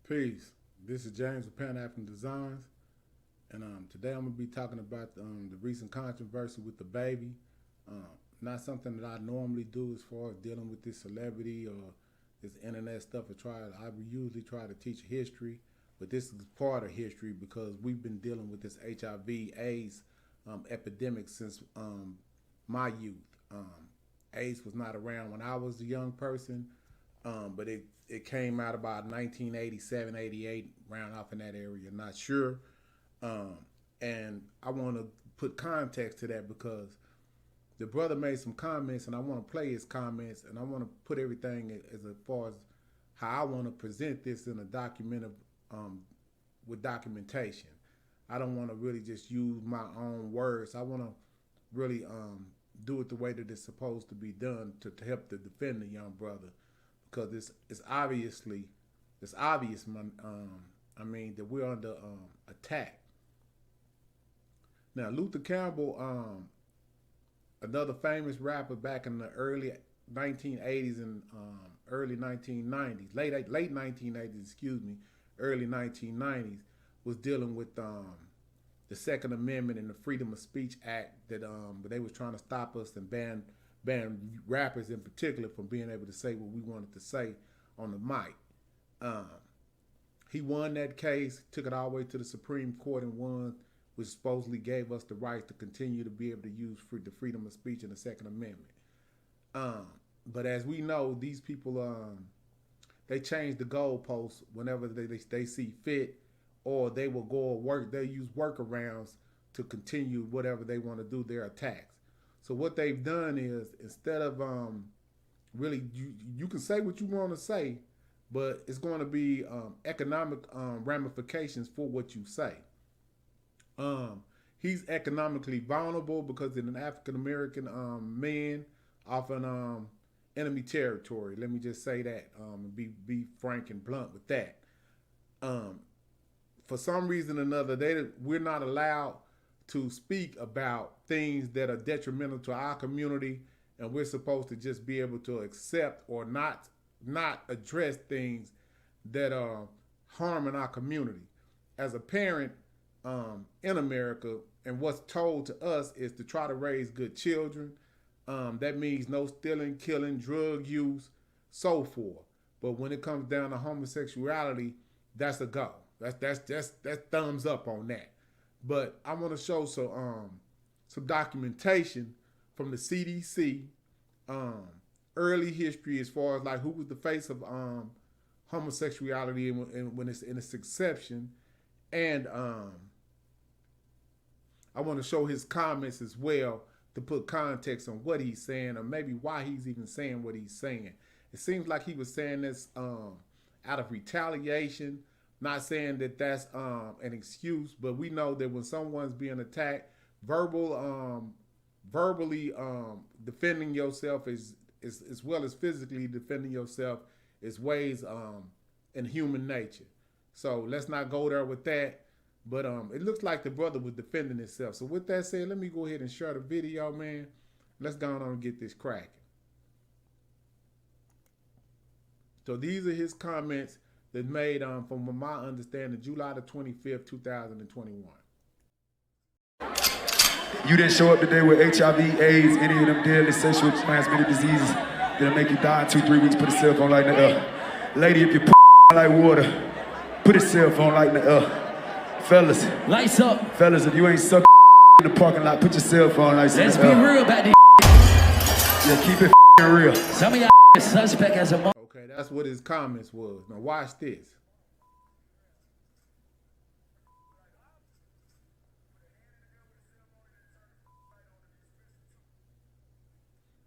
Peace. This is James with Pan-African Designs, and today I'm going to be talking about the recent controversy with DaBaby. Not something that I normally do as far as dealing with this celebrity or this internet stuff. I usually try to teach history, but this is part of history because we've been dealing with this HIV/AIDS epidemic since my youth. AIDS was not around when I was a young person, but it came out about 1987, 88, round off in that area, not sure. And I want to put context to that because the brother made some comments, and I want to play his comments, and I want to put everything as far as how I want to present this in a document with documentation. I don't want to really just use my own words. I want to really do it the way that it's supposed to be done to help to defend the young brother. Because it's obvious, that we're under attack. Now, Luther Campbell, another famous rapper back in the early 1980s and early 1990s, late 1980s, early 1990s, was dealing with the Second Amendment and the Freedom of Speech Act that they was trying to stop us and ban rappers in particular from being able to say what we wanted to say on the mic. He won that case, took it all the way to the Supreme Court and won, which supposedly gave us the right to continue to be able to use the freedom of speech and the Second Amendment. But as we know, these people, they change the goalposts whenever they see fit, or they will go work. They use workarounds to continue whatever they want to do, their attacks. So what they've done is, instead of really, you can say what you want to say, but it's going to be economic ramifications for what you say. He's economically vulnerable because in an African-American man, often enemy territory. Let me just say that, and be frank and blunt with that. For some reason or another, we're not allowed to speak about things that are detrimental to our community, and we're supposed to just be able to accept or not address things that are harming our community. As a parent in America, and what's told to us is to try to raise good children. That means no stealing, killing, drug use, so forth. But when it comes down to homosexuality, that's a go. That's thumbs up on that. But I want to show some documentation from the CDC, early history as far as like who was the face of homosexuality and when it's in its exception, and I want to show his comments as well to put context on what he's saying or maybe why he's even saying what he's saying. It seems like he was saying this out of retaliation. Not saying that that's an excuse, but we know that when someone's being attacked, verbally defending yourself is as well as physically defending yourself is ways in human nature. So let's not go there with that. But it looks like the brother was defending himself. So with that said, let me go ahead and share the video, man. Let's go on and get this cracking. So these are his comments that made, from my understanding, July the 25th, 2021. You didn't show up today with HIV, AIDS, any of them deadly sexually transmitted diseases that'll make you die in 2-3 weeks. Put a cell phone light in the air. Lady, if you like water, put a cell phone light in the air. Fellas. Lights up. Fellas, if you ain't sucking in the parking lot, put your cell phone lights in the air. Let's be real about this. Yeah, keep it real. Some of y'all suspect as a mother. Okay, that's what his comments was. Now watch this.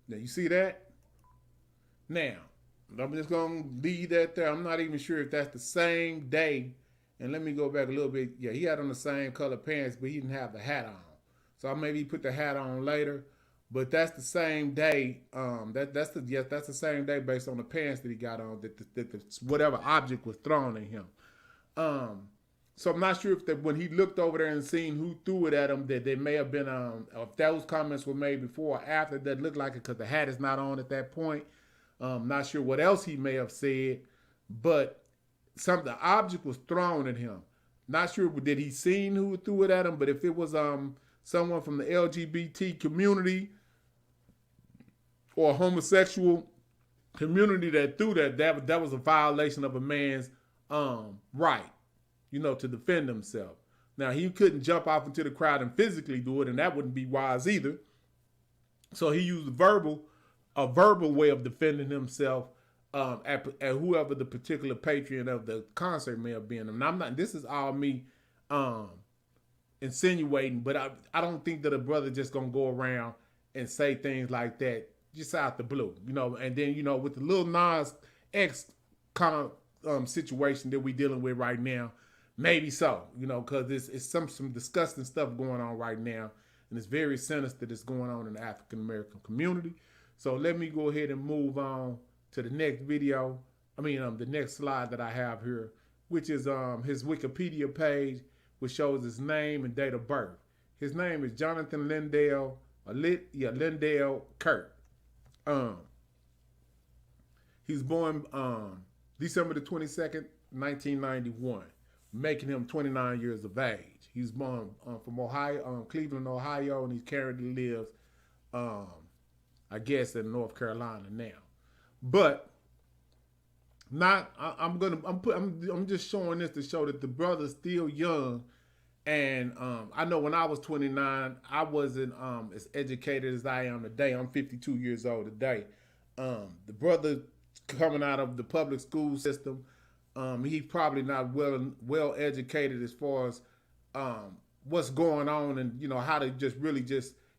Now you see that? Now, I'm just gonna leave that there. I'm not even sure if that's the same day. And let me go back a little bit. Yeah, he had on the same color pants, but he didn't have the hat on. So maybe he put the hat on later. But that's the same day. That's the same day based on the pants that he got on. That whatever object was thrown at him. So I'm not sure if that when he looked over there and seen who threw it at him, that they may have been if those comments were made before or after. That looked like it because the hat is not on at that point. Not sure what else he may have said, but the object was thrown at him. Not sure did he seen who threw it at him, but if it was someone from the LGBT community or homosexual community that threw that was a violation of a man's right, to defend himself. Now he couldn't jump off into the crowd and physically do it, and that wouldn't be wise either. So he used a verbal way of defending himself at whoever the particular patron of the concert may have been. And I'm not. This is all me insinuating, but I don't think that a brother just gonna go around and say things like that just out the blue, And then with the Lil Nas X kind of situation that we dealing with right now, maybe so, because it's some disgusting stuff going on right now, and it's very sinister that's going on in the African American community. So let me go ahead and move on to the next video. The next slide that I have here, which is his Wikipedia page, which shows his name and date of birth. His name is Jonathan Lindell Kurt. He's born December the 22nd, 1991, making him 29 years of age. He's born from Ohio, Cleveland, Ohio, and he currently lives, I guess, in North Carolina now. But I'm just showing this to show that the brother's still young. And I know when I was 29, I wasn't as educated as I am today. I'm 52 years old today. The brother coming out of the public school system, he's probably not well educated as far as what's going on and how to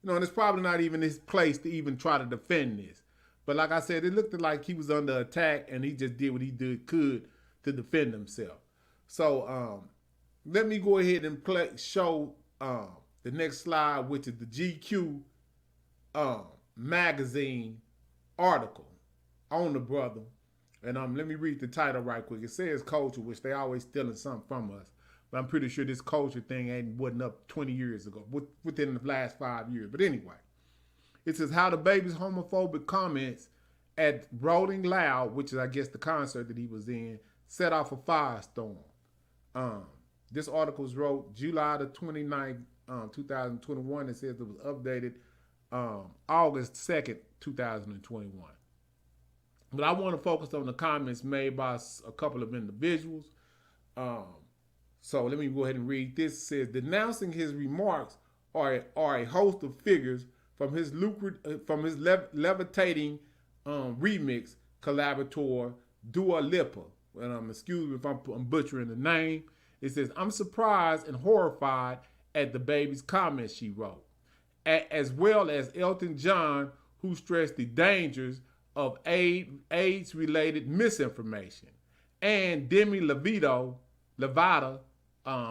and it's probably not even his place to even try to defend this. But like I said, it looked like he was under attack and he just did what he could to defend himself. So let me go ahead and show the next slide, which is the GQ magazine article on the brother. And let me read the title right quick. It says culture, which they always stealing something from us. But I'm pretty sure this culture thing wasn't up 20 years ago, within the last 5 years. But anyway, it says how DaBaby's homophobic comments at Rolling Loud, which is, I guess, the concert that he was in, set off a firestorm. This article was wrote July the 29th, 2021. It says it was updated August 2nd, 2021. But I want to focus on the comments made by a couple of individuals. So let me go ahead and read this. It says, denouncing his remarks are a host of figures from his levitating remix collaborator Dua Lipa. And excuse me if I'm butchering the name. It says, I'm surprised and horrified at DaBaby's comments, she wrote, as well as Elton John, who stressed the dangers of AIDS-related misinformation, and Demi Lovato,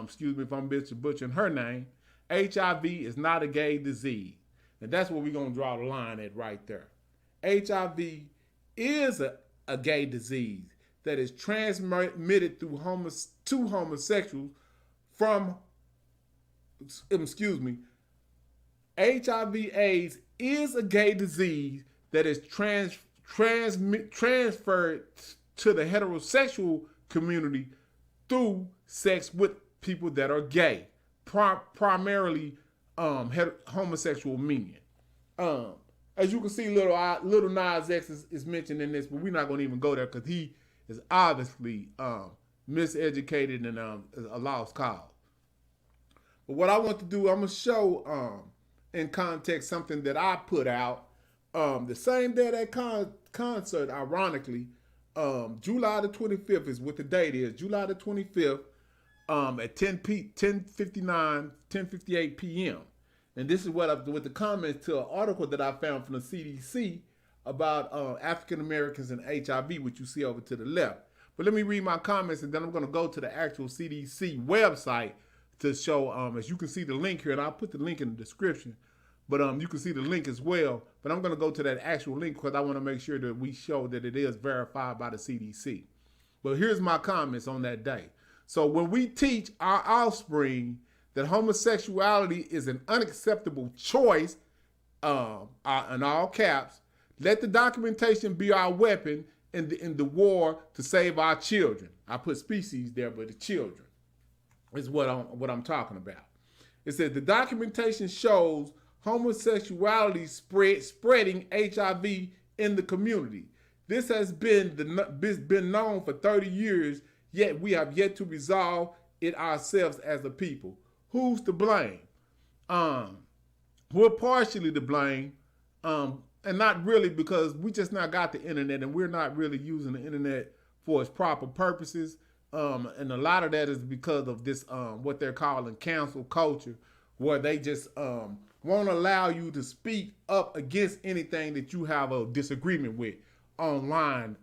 excuse me if I'm butchering her name, HIV is not a gay disease. And that's where we're going to draw the line at right there. HIV is a gay disease that is transmitted through to homosexuals from, HIV/AIDS is a gay disease that is transferred to the heterosexual community through sex with people that are gay, primarily homosexual men. As you can see, Little Nas X is mentioned in this, but we're not going to even go there because he is obviously miseducated and a lost cause. But what I want to do, I'm going to show in context something that I put out the same day of that concert, ironically. July the 25th is what the date is. July the 25th at 10:58 p.m. And this is what the comments to an article that I found from the CDC about African Americans and HIV, which you see over to the left. But let me read my comments, and then I'm going to go to the actual CDC website to show, as you can see the link here, and I'll put the link in the description. But you can see the link as well. But I'm going to go to that actual link because I want to make sure that we show that it is verified by the CDC. But here's my comments on that day. So when we teach our offspring that homosexuality is an unacceptable choice, in all caps, let the documentation be our weapon in the war to save our children. I put species there, but the children is what I'm talking about. It says the documentation shows homosexuality spreading HIV in the community. This has been known for 30 years, yet we have yet to resolve it ourselves as a people. Who's to blame? We're partially to blame, and not really, because we just not got the internet and we're not really using the internet for its proper purposes. And a lot of that is because of this, what they're calling cancel culture, where they just won't allow you to speak up against anything that you have a disagreement with online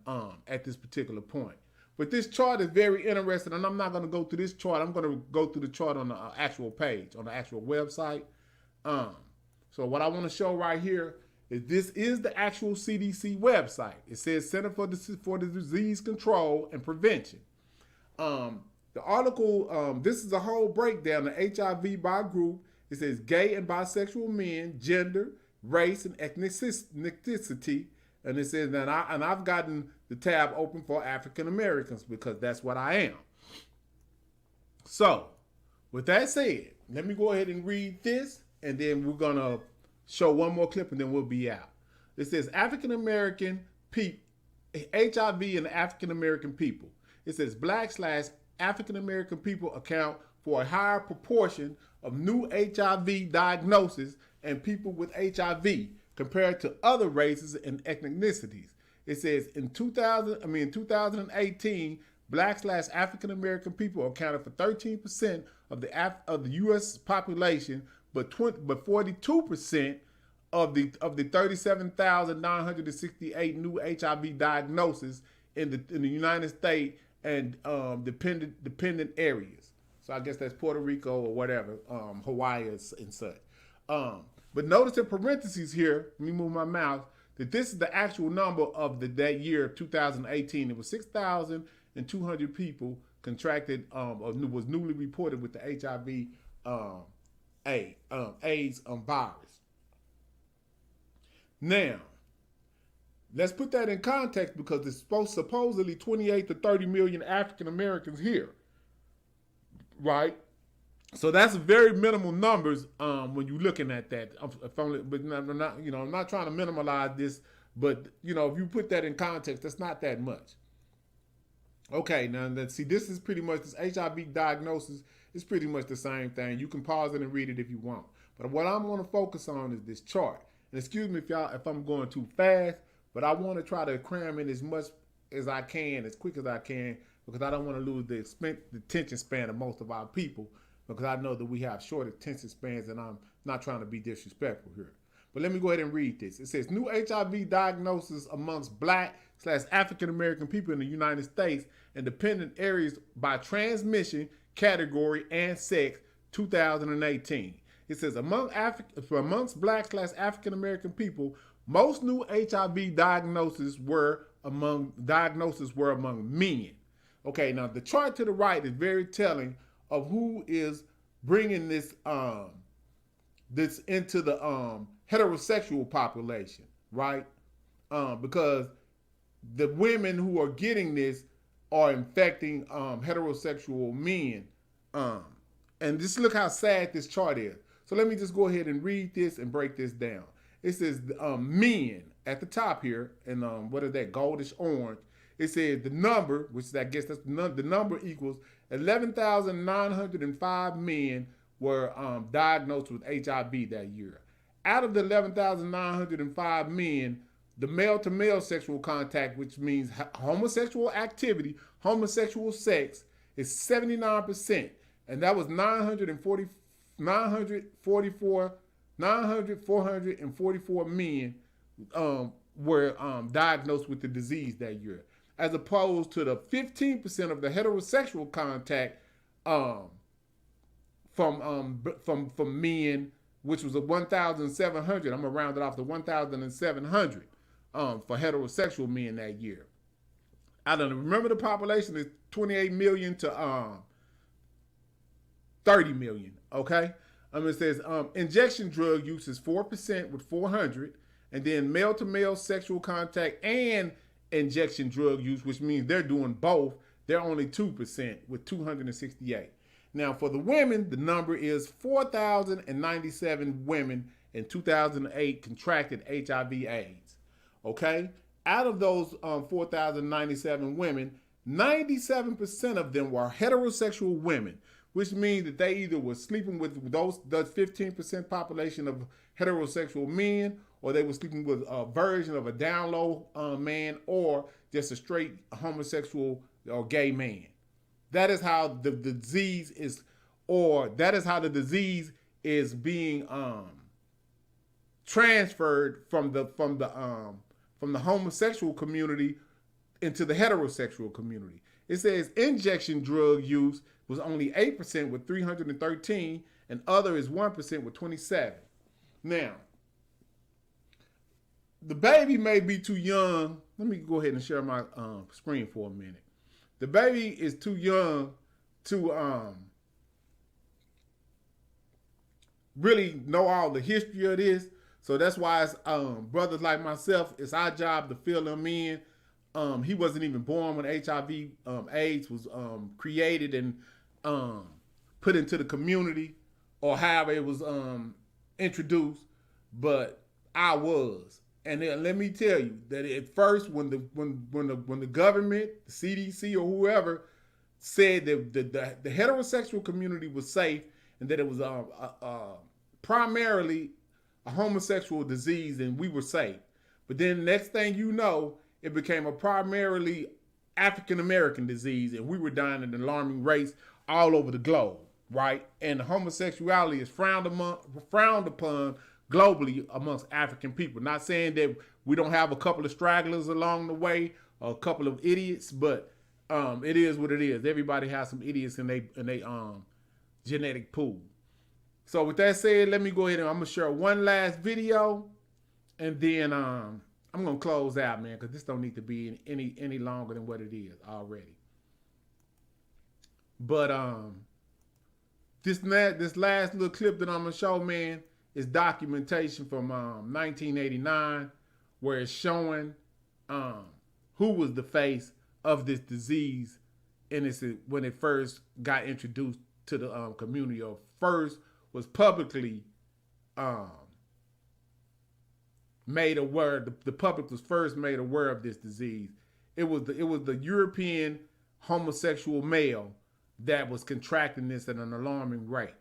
at this particular point. But this chart is very interesting, and I'm not going to go through this chart. I'm going to go through the chart on the actual page, on the actual website. So what I want to show right here is this is the actual CDC website. It says Center for the Disease Control and Prevention. The article, this is a whole breakdown of HIV by group. It says gay and bisexual men, gender, race, and ethnicity. And it says that I've gotten the tab open for African Americans because that's what I am. So, with that said, let me go ahead and read this, and then we're gonna show one more clip, and then we'll be out. It says African American people, HIV and African American people. It says Black/African American people account for a higher proportion of new HIV diagnoses and people with HIV compared to other races and ethnicities. It says in 2018, Black/African American people accounted for 13% of the U.S. population, but 42% of the 37,968 new HIV diagnoses in the United States and dependent areas. So I guess that's Puerto Rico or whatever, Hawaii and such. But notice in parentheses here, let me move my mouse, that this is the actual number of that year, 2018. It was 6,200 people contracted or was newly reported with the HIV AIDS virus. Now, let's put that in context because there's supposedly 28 to 30 million African Americans here, right? So that's very minimal numbers when you're looking at that. But I'm not trying to minimize this, but if you put that in context, that's not that much. Okay, now let's see. This is pretty much this HIV diagnosis is pretty much the same thing. You can pause it and read it if you want. But what I'm going to focus on is this chart. And excuse me if I'm going too fast, but I want to try to cram in as much as I can, as quick as I can, because I don't want to lose the attention span of most of our people, because I know that we have short attention spans, and I'm not trying to be disrespectful here. But let me go ahead and read this. It says new HIV diagnoses amongst Black/African American people in the United States and dependent areas by transmission, category, and sex, 2018. It says amongst Black/African American people, most new HIV diagnoses were among men. Okay, now the chart to the right is very telling of who is bringing this into the heterosexual population, right? Because the women who are getting this are infecting heterosexual men. And just look how sad this chart is. So let me just go ahead and read this and break this down. It says men at the top here, and what is that, goldish orange? It says the number, which I guess that's the number equals 11,905 men were diagnosed with HIV that year. Out of the 11,905 men, the male-to-male sexual contact, which means homosexual activity, homosexual sex, is 79%, and that was 444 men were diagnosed with the disease that year, as opposed to the 15% of the heterosexual contact from men, which was a 1,700. I'm gonna round it off to 1,700 for heterosexual men that year. I don't remember the population is 28 million to 30 million. Okay, it says injection drug use is 4% with 400, and then male to male sexual contact and injection drug use, which means they're doing both, they're only 2% with 268. Now for the women, the number is 4,097 women in 2008 contracted HIV/AIDS. Okay, out of those 4,097 women, 97% of them were heterosexual women, which means that they either were sleeping with the 15% population of heterosexual men, or they were sleeping with a version of a down low man, or just a straight homosexual or gay man. That is how the disease is, or that is how the disease is being transferred from the homosexual community into the heterosexual community. It says injection drug use was only 8% with 313, and other is 1% with 27. Now, DaBaby may be too young. Let me go ahead and share my screen for a minute. DaBaby is too young to really know all the history of this. So that's why it's brothers like myself, it's our job to fill him in. He wasn't even born when HIV AIDS was created and put into the community, or however it was introduced, but I was. And then let me tell you that at first, when the government, the CDC or whoever said that the heterosexual community was safe and that it was primarily a homosexual disease and we were safe, but then next thing you know, it became a primarily African American disease and we were dying at an alarming rates all over the globe, right? And homosexuality is frowned upon globally amongst African people. Not saying that we don't have a couple of stragglers along the way, or a couple of idiots, but it is what it is. Everybody has some idiots in they genetic pool. So with that said, let me go ahead and I'm gonna share one last video, and then I'm gonna close out, man, because this don't need to be any longer than what it is already. But this last little clip that I'm gonna show, man, is documentation from 1989, where it's showing who was the face of this disease, and it's when it first got introduced to the community, or first was publicly made aware. The public was first made aware of this disease. It was the European homosexual male that was contracting this at an alarming rate.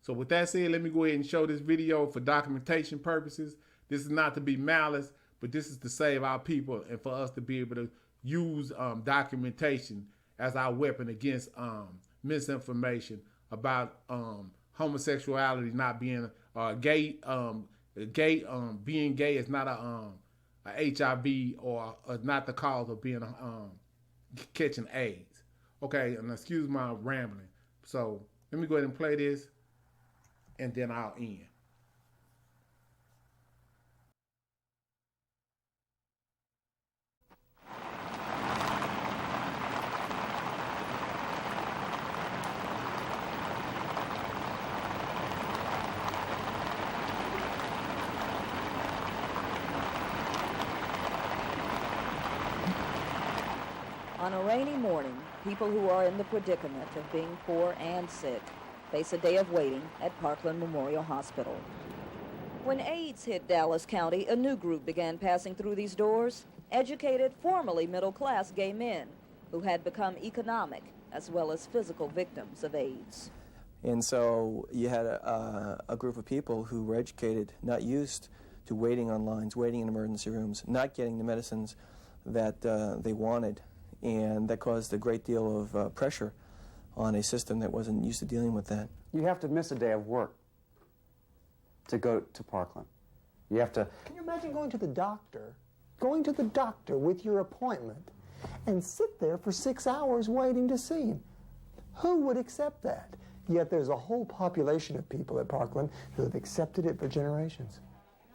So with that said, let me go ahead and show this video for documentation purposes. This is not to be malice, but this is to save our people and for us to be able to use documentation as our weapon against misinformation about homosexuality not being gay. Being gay is not a HIV or not the cause of being catching AIDS. Okay, and excuse my rambling. So let me go ahead and play this, and then I'll end. On a rainy morning, people who are in the predicament of being poor and sick face a day of waiting at Parkland Memorial Hospital. When AIDS hit Dallas County, a new group began passing through these doors, educated, formerly middle-class gay men who had become economic as well as physical victims of AIDS. And so you had a group of people who were educated, not used to waiting on lines, waiting in emergency rooms, not getting the medicines that they wanted. And that caused a great deal of pressure on a system that wasn't used to dealing with that. You have to miss a day of work to go to Parkland. You have to... Can you imagine going to the doctor going to the doctor with your appointment and sit there for 6 hours waiting to see him. Who would accept that? Yet there's a whole population of people at Parkland who have accepted it for generations.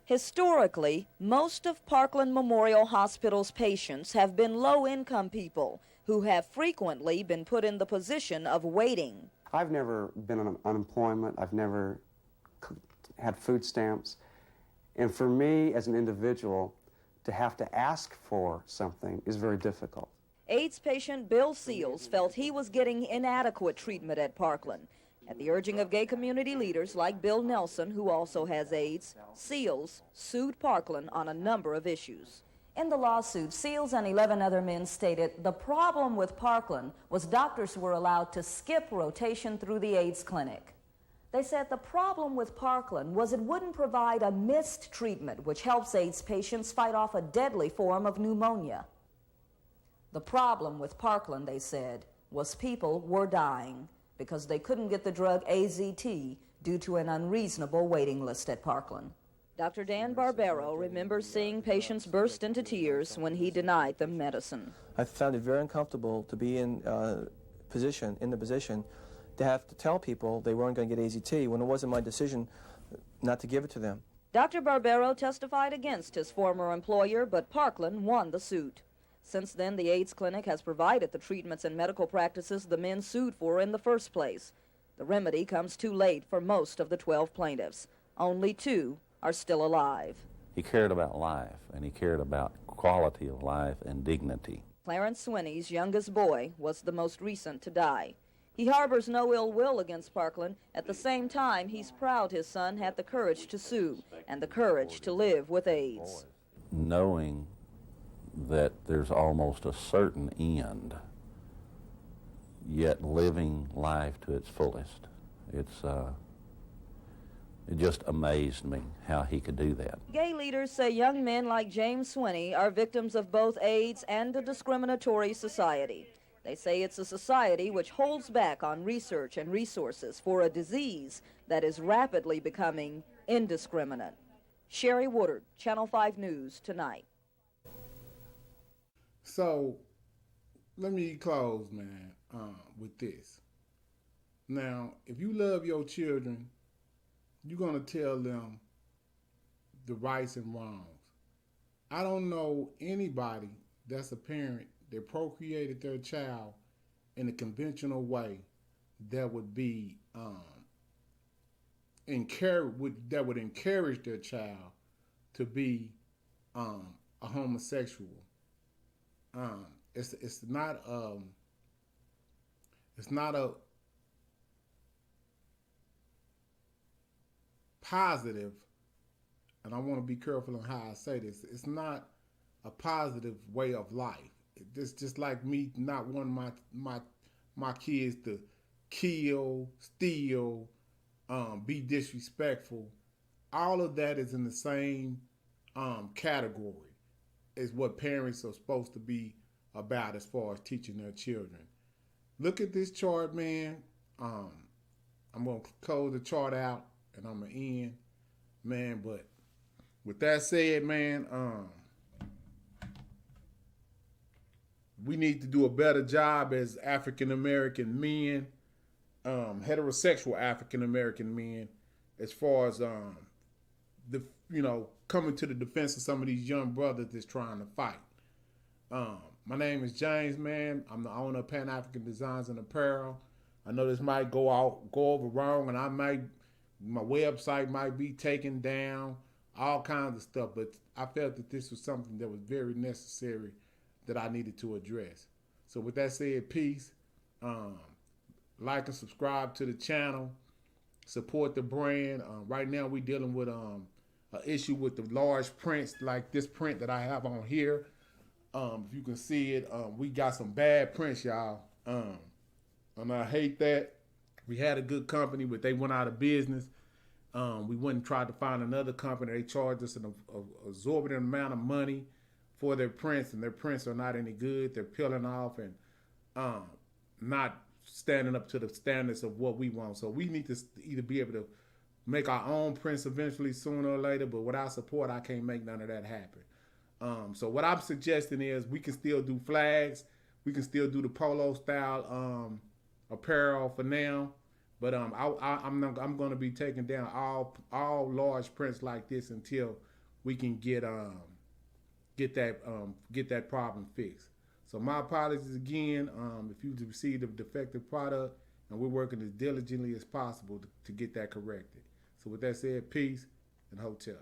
Historically, most of Parkland Memorial Hospital's patients have been low-income people who have frequently been put in the position of waiting. I've never been on unemployment. I've never had food stamps. And for me, as an individual, to have to ask for something is very difficult. AIDS patient Bill Seals felt he was getting inadequate treatment at Parkland. At the urging of gay community leaders like Bill Nelson, who also has AIDS, Seals sued Parkland on a number of issues. In the lawsuit, Seals and 11 other men stated the problem with Parkland was doctors were allowed to skip rotation through the AIDS clinic. They said the problem with Parkland was it wouldn't provide a missed treatment which helps AIDS patients fight off a deadly form of pneumonia. The problem with Parkland, they said, was people were dying because they couldn't get the drug AZT due to an unreasonable waiting list at Parkland. Dr. Dan Barbero remembers seeing patients burst into tears when he denied them medicine. I found it very uncomfortable to be in the position to have to tell people they weren't going to get AZT when it wasn't my decision not to give it to them. Dr. Barbero testified against his former employer, but Parkland won the suit. Since then, the AIDS clinic has provided the treatments and medical practices the men sued for in the first place. The remedy comes too late for most of the 12 plaintiffs. Only 2 are still alive. He cared about life, and he cared about quality of life and dignity. Clarence Swinney's youngest boy was the most recent to die. He harbors no ill will against Parkland. At the same time, he's proud his son had the courage to sue and the courage to live with AIDS. Knowing that there's almost a certain end, yet living life to its fullest. It just amazed me how he could do that. Gay leaders say young men like James Swinney are victims of both AIDS and a discriminatory society. They say it's a society which holds back on research and resources for a disease that is rapidly becoming indiscriminate. Sherry Woodard, Channel 5 News, tonight. So, let me close, man, with this. Now, if you love your children, you're going to tell them the rights and wrongs. I don't know anybody that's a parent that procreated their child in a conventional way that would be that would encourage their child to be a homosexual. It's not a positive, and I want to be careful on how I say this. It's not a positive way of life. It's just like me not wanting my kids to kill, steal, be disrespectful. All of that is in the same category is what parents are supposed to be about as far as teaching their children. Look at this chart, man. I'm going to close the chart out and I'm going to end, man. But with that said, man, we need to do a better job as African-American men, heterosexual African-American men, as far as coming to the defense of some of these young brothers that's trying to fight. My name is James, man. I'm the owner of Pan-African Designs and Apparel. I know this might go over wrong, and my website might be taken down, all kinds of stuff, but I felt that this was something that was very necessary that I needed to address. So with that said, peace. Like and subscribe to the channel. Support the brand. Right now we're dealing with an issue with the large prints, like this print that I have on here. If you can see it, we got some bad prints, y'all. And I hate that. We had a good company, but they went out of business. We went and tried to find another company. They charged us an exorbitant amount of money for their prints, and their prints are not any good. They're peeling off and not standing up to the standards of what we want. So we need to either be able to make our own prints eventually, sooner or later, but without support, I can't make none of that happen. So what I'm suggesting is we can still do flags. We can still do the polo style apparel for now. But I'm going to be taking down all large prints like this until we can get that problem fixed. So my apologies again if you received a defective product, and we're working as diligently as possible to get that corrected. So with that said, peace and hotel.